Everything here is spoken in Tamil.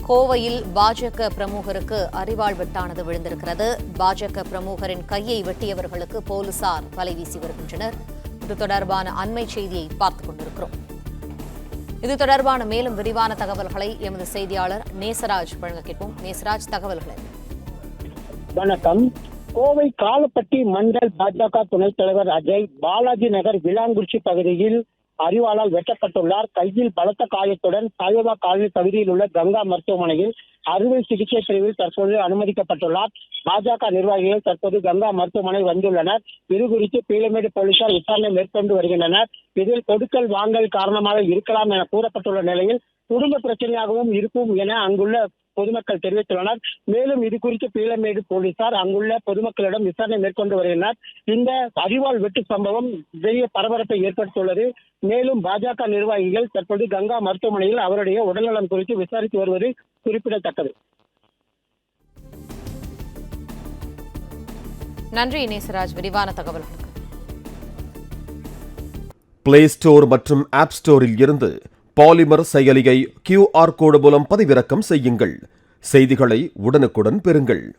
கோவையில் பாஜக பிரமுகருக்கு அரிவாள் வெட்டானது விழுந்திருக்கிறது. பாஜக பிரமுகரின் கையை வெட்டியவர்களுக்கு போலீசார் வலை வீசி வருகின்றனர். இது தொடர்பான அண்மை செய்தியை பார்த்துக் கொண்டிருக்கிறோம். இது தொடர்பான மேலும் விரிவான தகவல்களை எமது செய்தியாளர் நேசராஜ் வழங்க கேட்போம். நேசராஜ், தகவல்களை. வணக்கம். கோவை காலப்பட்டி மண்டல் பாஜக துணைத் தலைவர் அஜய் பாலாஜி நகர் விளாங்குறிச்சி பகுதியில் அரிவாளால் வெட்டப்பட்டுள்ளார். கையில் பலத்த காயத்துடன் சாயோபா காலனி பகுதியில் உள்ள கங்கா மருத்துவமனையில் அறுவை சிகிச்சை பிரிவில் தற்போது அனுமதிக்கப்பட்டுள்ளார். பாஜக நிர்வாகிகள் தற்போது கங்கா மருத்துவமனை வந்துள்ளனர். இது குறித்து பீளமேடு போலீசார் விசாரணை மேற்கொண்டு வருகின்றனர். இதில் கொடுக்கல் வாங்கல் காரணமாக இருக்கலாம் என கூறப்பட்டுள்ள நிலையில் குடும்ப பிரச்சனையாகவும் இருக்கும் என அங்குள்ள பொதுமக்கள் தெரிவித்துள்ளனர். மேலும் இது குறித்து பீளமேடு போலீசார் அங்குள்ள பொதுமக்களிடம் விசாரணை மேற்கொண்டு வருகின்றனர். இந்த அரிவாள் வெட்டு சம்பவம் பெரிய பரபரப்பை ஏற்படுத்தியுள்ளது. மேலும் பாஜக நிர்வாகிகள் தற்போது கங்கா மருத்துவமனையில் அவருடைய உடல்நலம் குறித்து விசாரித்து வருவது குறிப்பிடத்தக்கது. நன்றி நேசராஜ், விரிவான தகவல்களுக்கு. பிளே ஸ்டோர் மற்றும் ஆப் ஸ்டோரில் இருந்து பாலிமர் செயலியை QR கோடு மூலம் பதிவிறக்கம் செய்யுங்கள். செய்திகளை உடனுக்குடன் பெறுங்கள்.